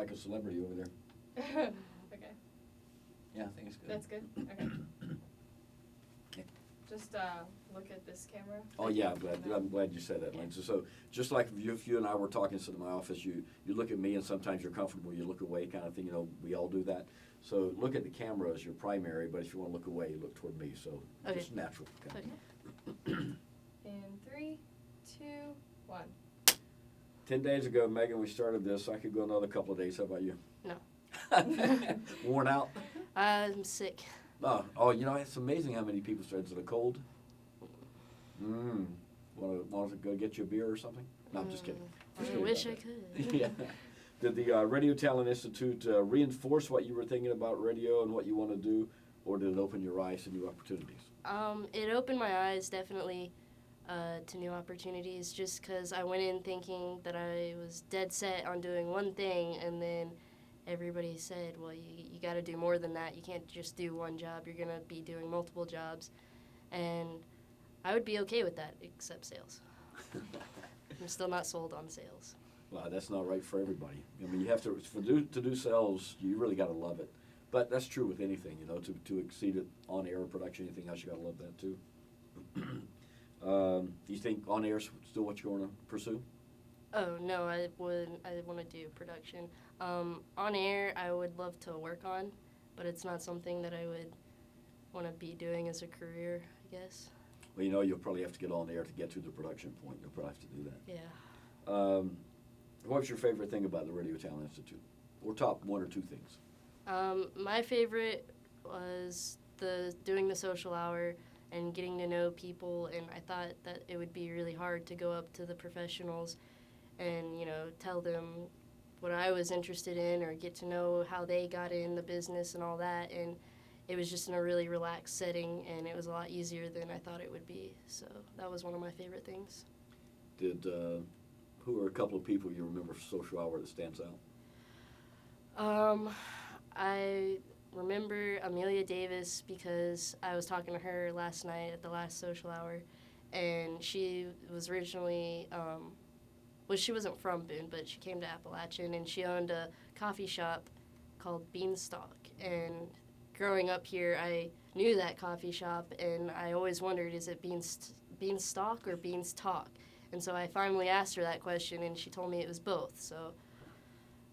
like a celebrity over there. Okay. Yeah, I think it's good. That's good. Okay. Okay. Just look at this camera. Oh yeah, I'm glad you said that, Lindsay. So just like if you and I were talking in my office, you look at me and sometimes you're comfortable, you look away kind of thing. You know, we all do that. So look at the camera as your primary, but if you want to look away, you look toward me. So Okay. just natural. Okay. In 3, 2, 1. 10 days ago, Megan, we started this. I could go another couple of days. How about you? No. Worn out? I'm sick. Oh, you know, it's amazing how many people started. Is it a cold? Want to go get you a beer or something? No, I'm just kidding. Just I kidding wish I about could. that. Yeah. Did the Radio Talent Institute reinforce what you were thinking about radio and what you want to do, or did it open your eyes to new opportunities? It opened my eyes definitely to new opportunities, just because I went in thinking that I was dead set on doing one thing, and then everybody said, well, you got to do more than that. You can't just do one job. You're going to be doing multiple jobs. And I would be okay with that, except sales. I'm still not sold on sales. Well, that's not right for everybody. I mean, you have to do sales. You really got to love it. But that's true with anything, you know. To exceed it on air production, anything else, you got to love that too. Do you think on air is still what you want to pursue? Oh no, I want to do production. On air, I would love to work on, but it's not something that I would want to be doing as a career, I guess. Well, you know, you'll probably have to get on air to get to the production point. You'll probably have to do that. Yeah. What's your favorite thing about the Radio Talent Institute? Or top 1 or 2 things? My favorite was doing the social hour and getting to know people, and I thought that it would be really hard to go up to the professionals and, you know, tell them what I was interested in or get to know how they got in the business and all that, and it was just in a really relaxed setting, and it was a lot easier than I thought it would be, so that was one of my favorite things. Who are a couple of people you remember from social hour that stands out? I remember Amelia Davis because I was talking to her last night at the last social hour, and she was originally, she wasn't from Boone, but she came to Appalachian, and she owned a coffee shop called Beanstalk, and growing up here, I knew that coffee shop, and I always wondered, is it Beanstalk or Beanstalk? And so I finally asked her that question, and she told me it was both, so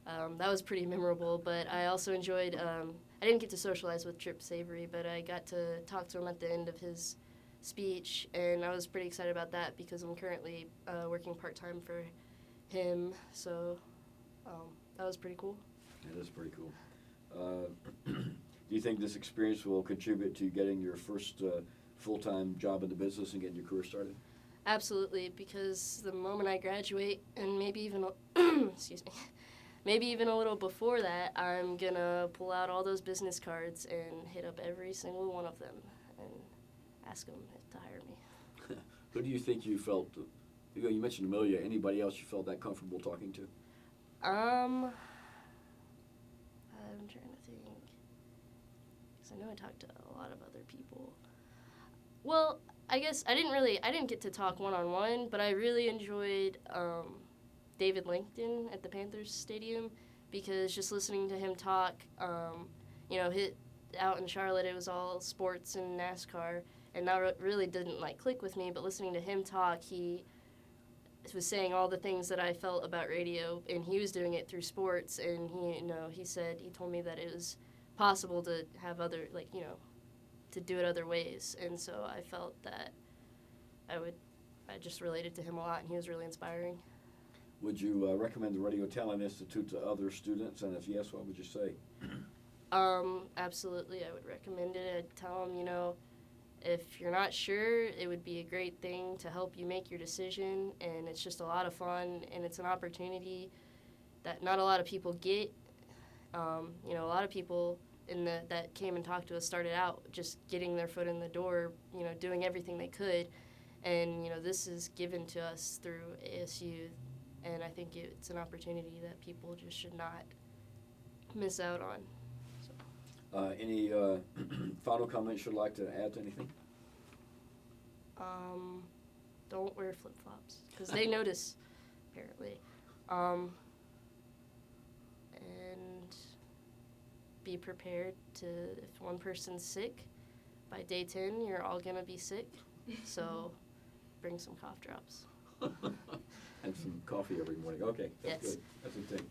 that was pretty memorable, but I also enjoyed, I didn't get to socialize with Trip Savory, but I got to talk to him at the end of his speech, and I was pretty excited about that because I'm currently working part-time for him, so that was pretty cool. That is pretty cool. Do you think this experience will contribute to getting your first full-time job in the business and getting your career started? Absolutely, because the moment I graduate, and maybe even, maybe even a little before that, I'm going to pull out all those business cards and hit up every single one of them and ask them to hire me. Who do you think you felt, you mentioned Amelia, anybody else you felt that comfortable talking to? I'm trying to think, because I know I talked to a lot of other people. Well, I guess I didn't get to talk one-on-one, but I really enjoyed David Langton at the Panthers Stadium because just listening to him talk, out in Charlotte, it was all sports and NASCAR, and that really didn't click with me, but listening to him talk, he was saying all the things that I felt about radio, and he was doing it through sports, and he told me that it was possible to have other, to do it other ways, and so I felt that I just related to him a lot, and he was really inspiring. Would you recommend the Radio Talent Institute to other students, and if yes, what would you say? Absolutely, I would recommend it. I'd tell them, if you're not sure, it would be a great thing to help you make your decision, and it's just a lot of fun, and it's an opportunity that not a lot of people get. A lot of people that came and talked to us started out just getting their foot in the door, doing everything they could, and, this is given to us through ASU, and I think it's an opportunity that people just should not miss out on. Any final comments you'd like to add to anything? Don't wear flip-flops, because they notice, apparently. And be prepared to, if one person's sick, by day 10, you're all going to be sick. So bring some cough drops. And some coffee every morning. Okay, that's Yes. good. That's a thing.